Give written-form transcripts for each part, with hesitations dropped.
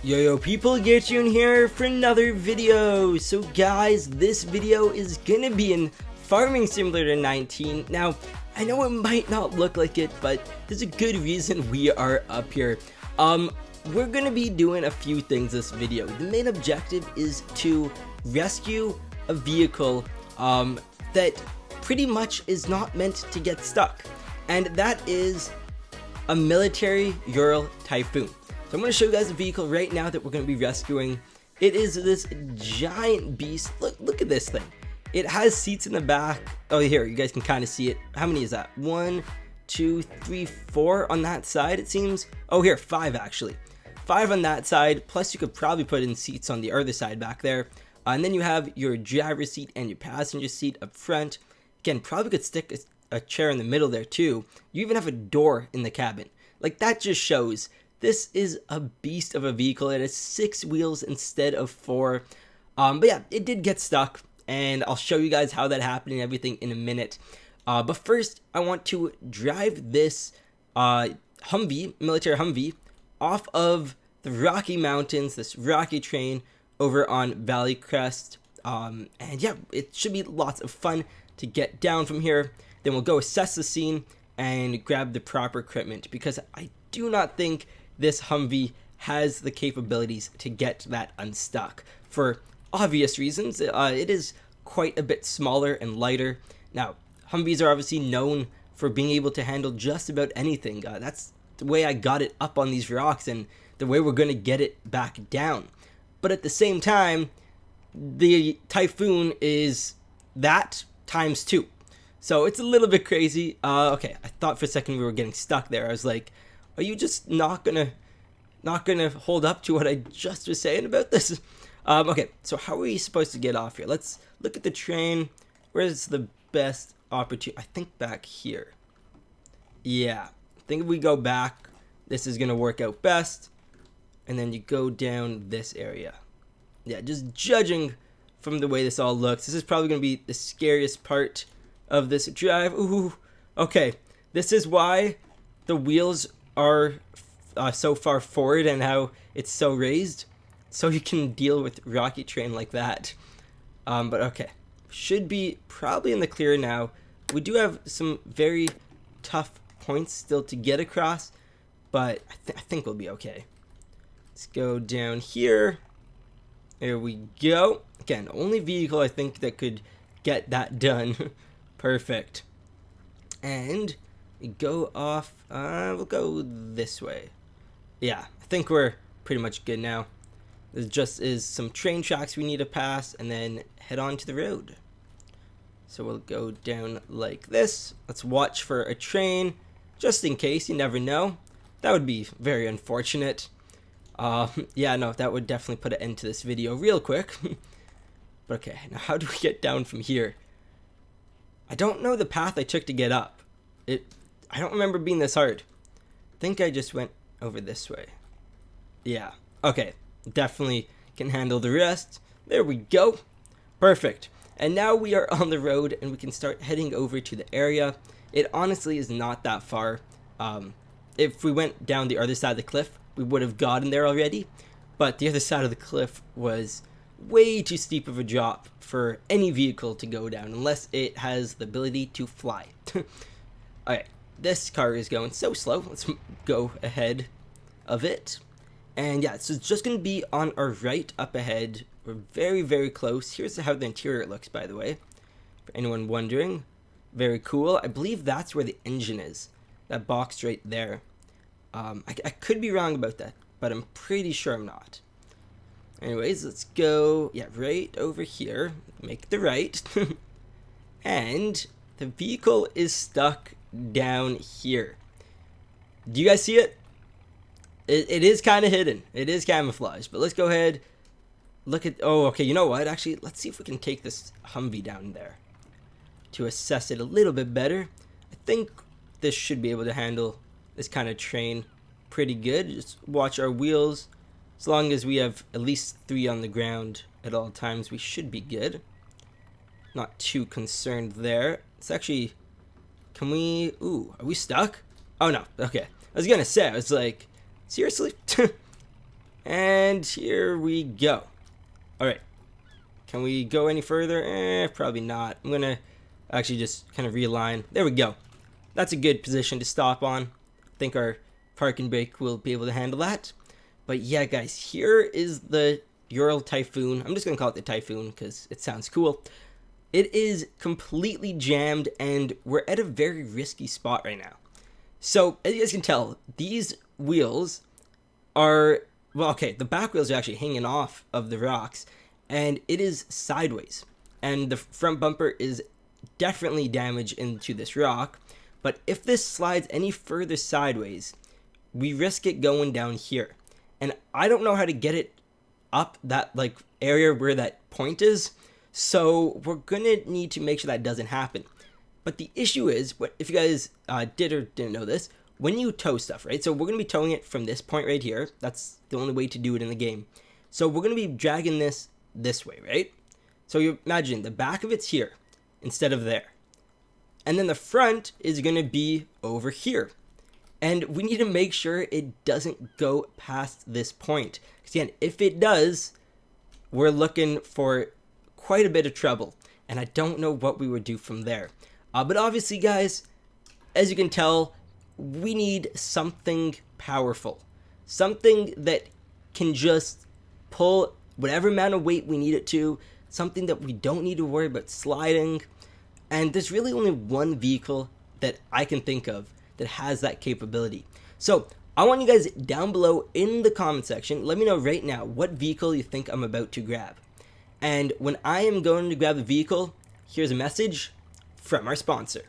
Yo people, Garrett here for another video. So guys, this video is gonna be in Farming Simulator 19. Now, I know it might not look like it, but there's a good reason we are up here. We're gonna be doing a few things this video. The main objective is to rescue a vehicle that pretty much is not meant to get stuck. And that is a military Ural Typhoon. So I'm going to show you guys the vehicle right now that we're going to be rescuing. It is this giant beast. Look at this thing. It has seats in the back. Oh, here, you guys can kind of see it. How many is that? 1, 2, 3, 4 on that side, it seems. Oh, here, 5 actually. 5 on that side, plus you could probably put in seats on the other side back there. And then you have your driver's seat and your passenger seat up front. Again, probably could stick a chair in the middle there too. You even have a door in the cabin. Like, that just shows this is a beast of a vehicle. It has 6 wheels instead of 4. But yeah, it did get stuck, and I'll show you guys how that happened and everything in a minute. But first, I want to drive this Humvee, military Humvee, off of the Rocky Mountains, this rocky train over on Valley Crest. And yeah, it should be lots of fun to get down from here. Then we'll go assess the scene and grab the proper equipment, because I do not think this Humvee has the capabilities to get that unstuck. For obvious reasons, it is quite a bit smaller and lighter. Now, Humvees are obviously known for being able to handle just about anything. That's the way I got it up on these rocks and the way we're going to get it back down. But at the same time, the Typhoon is that times 2. So it's a little bit crazy. Okay, I thought for a second we were getting stuck there. I was like, are you just not gonna hold up to what I just was saying about this? Okay, so how are we supposed to get off here? Let's look at the train. Where's the best opportunity? I think back here. Yeah, I think if we go back, this is gonna work out best. And then you go down this area. Yeah, just judging from the way this all looks, this is probably gonna be the scariest part of this drive. Ooh, okay, this is why the wheels are so far forward and how it's so raised, so you can deal with rocky terrain like that. But okay, should be probably in the clear now. We do have some very tough points still to get across, but I think we'll be okay. Let's go down here. There we go. Again, only vehicle I think that could get that done. Perfect. And we go off, we'll go this way. Yeah, I think we're pretty much good now. There just is some train tracks we need to pass and then head on to the road. So we'll go down like this. Let's watch for a train, just in case, you never know. That would be very unfortunate. Yeah, no, that would definitely put an end to this video real quick. But okay, now how do we get down from here? I don't know the path I took to get up. I don't remember being this hard. I think I just went over this way. Yeah, okay, definitely can handle the rest. There we go. Perfect. And now we are on the road and we can start heading over to the area. It honestly is not that far. If we went down the other side of the cliff, we would have gotten there already. But the other side of the cliff was way too steep of a drop for any vehicle to go down unless it has the ability to fly. Alright, this car is going so slow. Let's go ahead of it. And yeah, so it's just going to be on our right up ahead. We're very, very close. Here's how the interior looks, by the way, for anyone wondering. Very cool. I believe that's where the engine is. That box right there. I could be wrong about that, but I'm pretty sure I'm not. Anyways, let's go, yeah, right over here, make the right, and the vehicle is stuck down here. Do you guys see it? It is kind of hidden. It is camouflaged, but let's go ahead, look at, oh, okay, you know what, actually, let's see if we can take this Humvee down there to assess it a little bit better. I think this should be able to handle this kind of terrain pretty good. Just watch our wheels. As long as we have at least 3 on the ground at all times, we should be good. Not too concerned there. It's actually, can we, ooh, are we stuck? Oh no, okay. I was gonna say, I was like, seriously? And here we go. Alright. Can we go any further? Probably not. I'm going to actually just kind of realign. There we go. That's a good position to stop on. I think our parking brake will be able to handle that. But yeah, guys, here is the Ural Typhoon. I'm just going to call it the Typhoon because it sounds cool. It is completely jammed, and we're at a very risky spot right now. So, as you guys can tell, these wheels are, well, okay, the back wheels are actually hanging off of the rocks, and it is sideways. And the front bumper is definitely damaged into this rock. But if this slides any further sideways, we risk it going down here. And I don't know how to get it up that like area where that point is. So we're going to need to make sure that doesn't happen. But the issue is, if you guys did or didn't know this, when you tow stuff, right? So we're going to be towing it from this point right here. That's the only way to do it in the game. So we're going to be dragging this way, right? So you imagine the back of it's here instead of there. And then the front is going to be over here. And we need to make sure it doesn't go past this point. Because again, if it does, we're looking for quite a bit of trouble. And I don't know what we would do from there. But obviously, guys, as you can tell, we need something powerful. Something that can just pull whatever amount of weight we need it to. Something that we don't need to worry about sliding. And there's really only one vehicle that I can think of that has that capability. So I want you guys down below in the comment section, let me know right now what vehicle you think I'm about to grab. And when I am going to grab the vehicle, here's a message from our sponsor.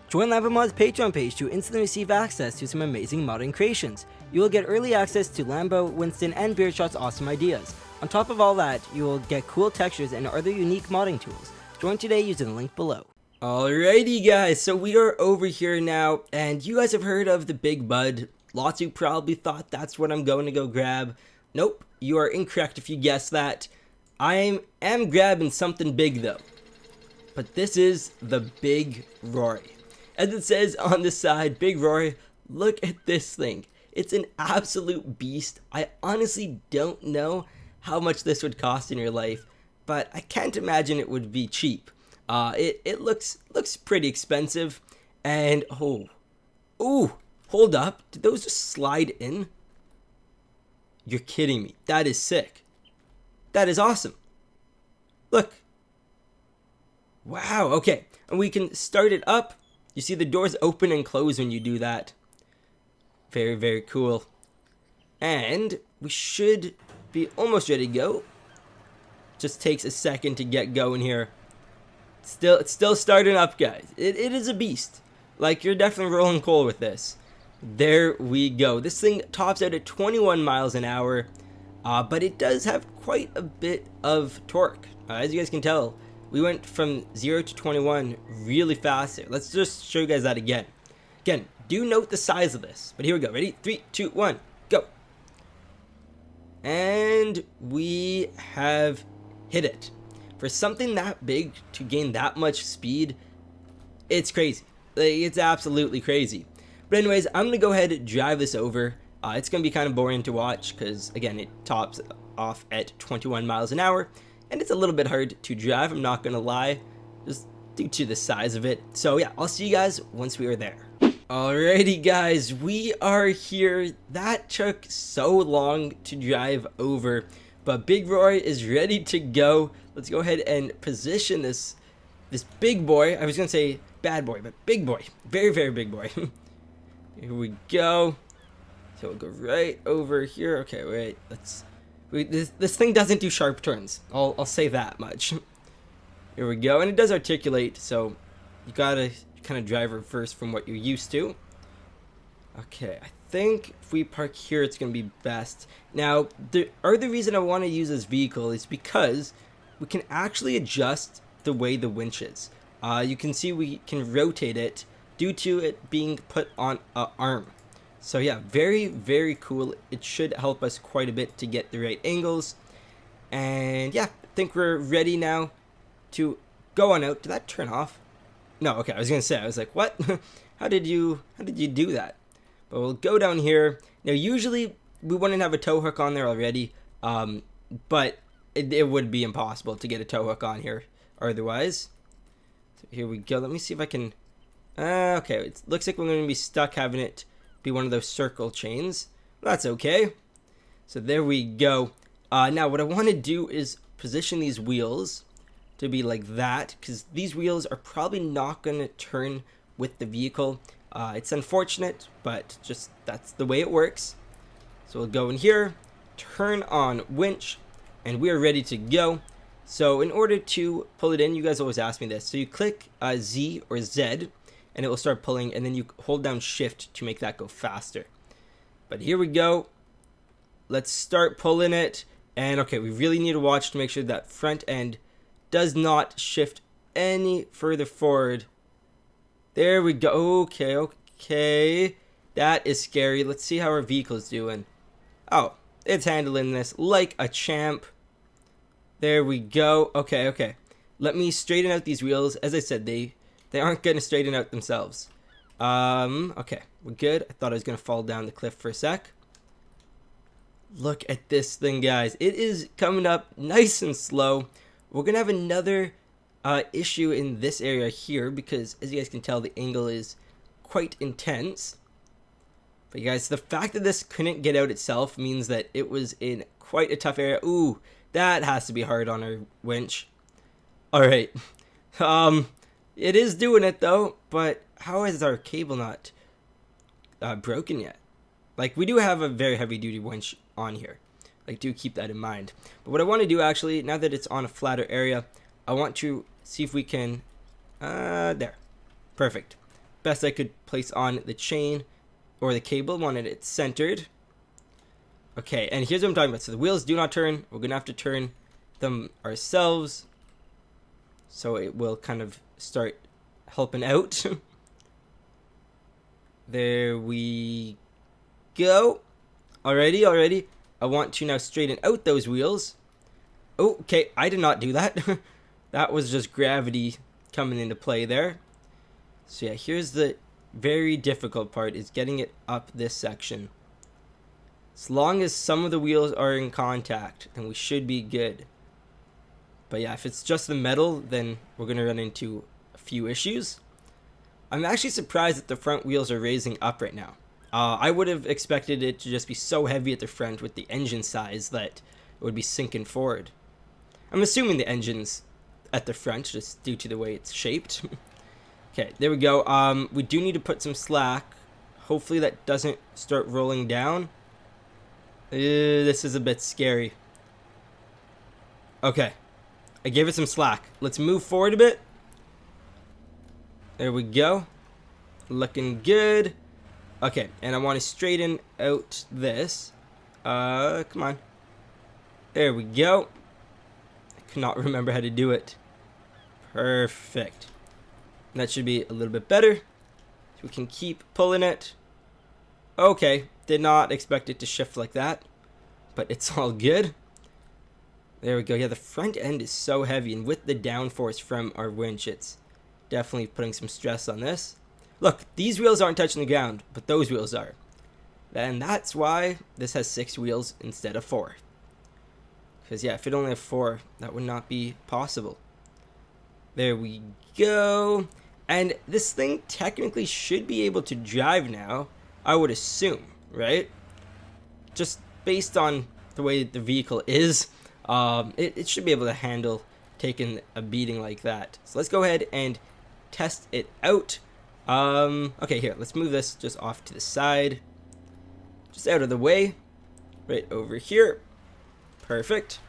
Join LamboMod's Patreon page to instantly receive access to some amazing modding creations. You will get early access to Lambo, Winston, and Beardshot's awesome ideas. On top of all that, you will get cool textures and other unique modding tools. Join today using the link below. Alrighty guys, so we are over here now, and you guys have heard of the Big Bud. Lots of you probably thought that's what I'm going to go grab. Nope, you are incorrect if you guessed that. I am grabbing something big though. But this is the Big Rory. As it says on the side, Big Rory, look at this thing. It's an absolute beast. I honestly don't know how much this would cost in your life, but I can't imagine it would be cheap. It looks pretty expensive, and ooh, hold up, did those just slide in? You're kidding me. That is sick. That is awesome. Look. Wow, okay, and we can start it up. You see the doors open and close when you do that. Very, very cool. And we should be almost ready to go. Just takes a second to get going here. It's still starting up, guys. It is a beast. Like, you're definitely rolling coal with this. There we go. This thing tops out at 21 miles an hour, but it does have quite a bit of torque. As you guys can tell, we went from 0 to 21 really fast here. Let's just show you guys that again. Again, do note the size of this. But here we go. Ready? 3, 2, 1, go. And we have hit it. For something that big to gain that much speed, it's crazy. Like, it's absolutely crazy. But anyways, I'm going to go ahead and drive this over. It's going to be kind of boring to watch because, again, it tops off at 21 miles an hour. And it's a little bit hard to drive, I'm not going to lie, just due to the size of it. So yeah, I'll see you guys once we are there. Alrighty guys, we are here. That took so long to drive over, but Big Roy is ready to go. Let's go ahead and position this big boy. I was going to say bad boy, but big boy. Very, very big boy. Here we go. So we'll go right over here. Okay, wait, this thing doesn't do sharp turns. I'll say that much. Here we go, and it does articulate, so you gotta kind of drive reverse from what you're used to. Okay, I think if we park here, it's gonna be best. Now, the other reason I want to use this vehicle is because we can actually adjust the way the winch is. You can see we can rotate it due to it being put on an arm. So yeah, very, very cool. It should help us quite a bit to get the right angles. And yeah, I think we're ready now to go on out. Did that turn off? No, okay, I was gonna say, I was like, what? How did you do that? But we'll go down here. Now usually we wouldn't have a tow hook on there already, but it would be impossible to get a tow hook on here otherwise. So here we go. Let me see if I can. Okay, it looks like we're going to be stuck having it be one of those circle chains. That's okay. So there we go. Now what I want to do is position these wheels to be like that, because these wheels are probably not going to turn with the vehicle. It's unfortunate, but just that's the way it works. So we'll go in here, turn on winch, and we are ready to go. So in order to pull it in, you guys always ask me this. So you click Z or Z, and it will start pulling, and then you hold down shift to make that go faster. But here we go. Let's start pulling it. And okay, we really need to watch to make sure that front end does not shift any further forward. There we go. Okay. That is scary. Let's see how our vehicle is doing. Oh, it's handling this like a champ. There we go. Okay. Let me straighten out these wheels. As I said, they aren't going to straighten out themselves. Okay, we're good. I thought I was going to fall down the cliff for a sec. Look at this thing, guys. It is coming up nice and slow. We're going to have another issue in this area here because, as you guys can tell, the angle is quite intense. But you guys, the fact that this couldn't get out itself means that it was in quite a tough area. Ooh, that has to be hard on our winch. Alright. It is doing it though, but how is our cable not broken yet? Like, we do have a very heavy duty winch on here. Like, do keep that in mind. But what I want to do actually, now that it's on a flatter area, I want to see if we can, there. Perfect. Best I could place on the chain or the cable, wanted it centered. Okay, and here's what I'm talking about. So the wheels do not turn. We're going to have to turn them ourselves. So it will kind of start helping out. There we go. Alrighty. I want to now straighten out those wheels. Oh, okay, I did not do that. That was just gravity coming into play there. So yeah, here's the very difficult part, is getting it up this section. As long as some of the wheels are in contact, then we should be good. But yeah, if it's just the metal, then we're going to run into a few issues. I'm actually surprised that the front wheels are raising up right now. I would have expected it to just be so heavy at the front with the engine size that it would be sinking forward. I'm assuming the engine's at the front just due to the way it's shaped. Okay, there we go. We do need to put some slack. Hopefully that doesn't start rolling down. This is a bit scary. Okay, I gave it some slack. Let's move forward a bit. There we go. Looking good. Okay, and I want to straighten out this. Come on. There we go. I cannot remember how to do it. Perfect. And that should be a little bit better. So we can keep pulling it. Okay, did not expect it to shift like that, but it's all good. There we go. Yeah, the front end is so heavy, and with the downforce from our winch, it's definitely putting some stress on this. Look, these wheels aren't touching the ground, but those wheels are. And that's why this has 6 wheels instead of 4. Because yeah, if it only had 4, that would not be possible. There we go. And this thing technically should be able to drive now, I would assume, right? Just based on the way the vehicle is, it should be able to handle taking a beating like that. So let's go ahead and test it out. Okay, here, let's move this just off to the side. Just out of the way. Right over here. Perfect.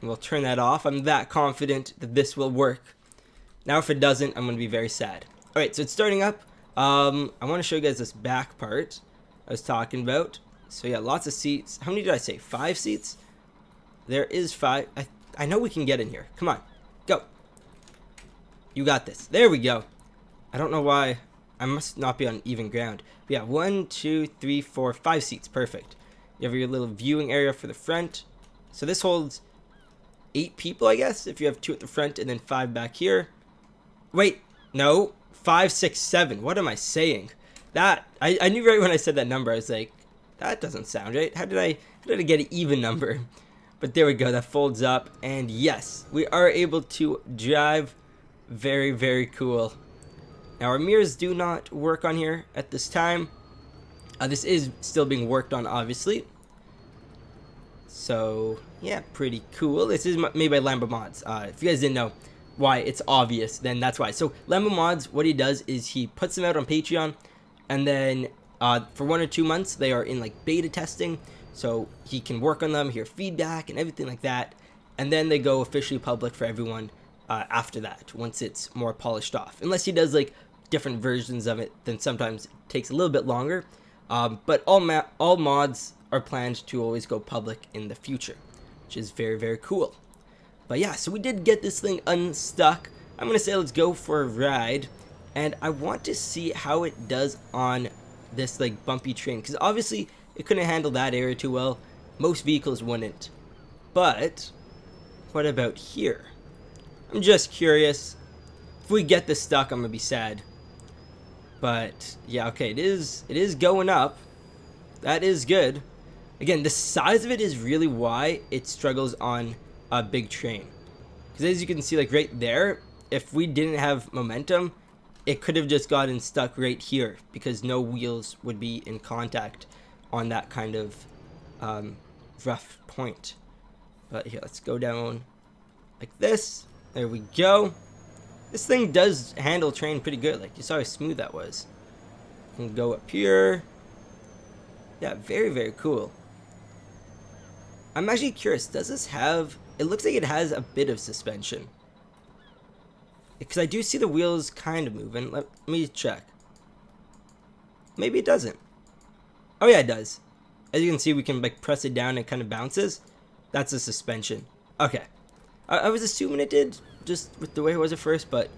And we'll turn that off. I'm that confident that this will work. Now if it doesn't, I'm going to be very sad. Alright, so it's starting up. I want to show you guys this back part I was talking about. So yeah, lots of seats. How many did I say? 5 seats? There is 5. I know we can get in here. Come on. Go. You got this. There we go. I don't know why. I must not be on even ground. But yeah, 1, 2, 3, 4, 5 seats. Perfect. You have your little viewing area for the front. So this holds 8 people, I guess, if you have 2 at the front and then 5 back here. Wait, no. 5, 6, 7. What am I saying? That I knew right when I said that number. I was like, That doesn't sound right. How did I get an even number? But there we go, that folds up, and yes, we are able to drive. Very, very cool. Now our mirrors do not work on here at this time. This is still being worked on, obviously. So yeah, pretty cool. This is made by Lambo Mods. If you guys didn't know why it's obvious, then that's why. So Lambo Mods, what he does is he puts them out on Patreon, and then for 1 or 2 months they are in like beta testing, so he can work on them, hear feedback and everything like that, and then they go officially public for everyone after that, once it's more polished off. Unless he does like different versions of it, then sometimes it takes a little bit longer. But all mods are planned to always go public in the future, which is very, very cool. But yeah, so we did get this thing unstuck. I'm gonna say let's go for a ride, and I want to see how it does on this like bumpy terrain, because obviously it couldn't handle that area too well. Most vehicles wouldn't. But what about here? I'm just curious. If we get this stuck, I'm gonna be sad. But yeah, okay, it is going up. That is good. Again, the size of it is really why it struggles on a big train. Because as you can see, like right there, if we didn't have momentum, it could have just gotten stuck right here, because no wheels would be in contact on that kind of rough point. But here, let's go down like this. There we go. This thing does handle terrain pretty good. Like, you saw how smooth that was. You can go up here. Yeah, very, very cool. I'm actually curious, does this have... It looks like it has a bit of suspension. Because I do see the wheels kind of moving. Let me check. Maybe it doesn't. Oh yeah, it does. As you can see, we can like press it down and it kind of bounces. That's a suspension. Okay. I was assuming it did, just with the way it was at first, but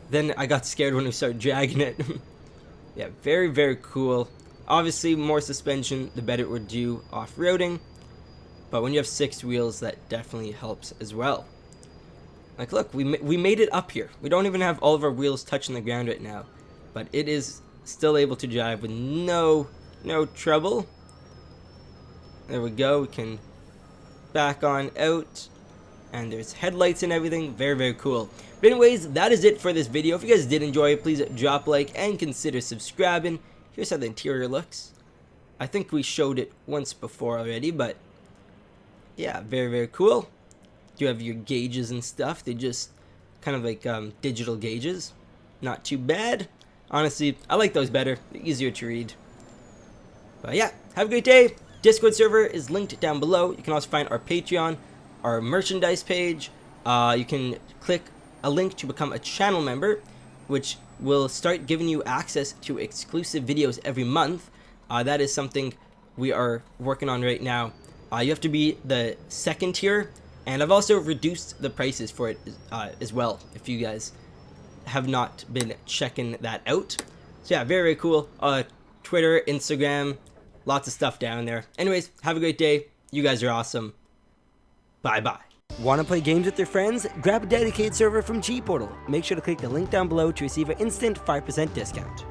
then I got scared when we started dragging it. Yeah, very, very cool. Obviously, more suspension, the better it would do off-roading. But when you have 6 wheels, that definitely helps as well. Like, look, we made it up here. We don't even have all of our wheels touching the ground right now. But it is still able to drive with no trouble. There we go. We can back on out. And there's headlights and everything. Very, very cool. But anyways, that is it for this video. If you guys did enjoy it, please drop a like and consider subscribing. Here's how the interior looks. I think we showed it once before already, but yeah, very, very cool. You have your gauges and stuff. They're just kind of like digital gauges. Not too bad. Honestly, I like those better. They're easier to read. But yeah, have a great day. Discord server is linked down below. You can also find our Patreon, our merchandise page. You can click a link to become a channel member, which will start giving you access to exclusive videos every month. That is something we are working on right now. You have to be the 2nd tier, and I've also reduced the prices for it as well, if you guys have not been checking that out. So yeah, very, very cool. Twitter, Instagram, lots of stuff down there. Anyways, have a great day. You guys are awesome. Bye-bye. Want to play games with your friends? Grab a dedicated server from G Portal. Make sure to click the link down below to receive an instant 5% discount.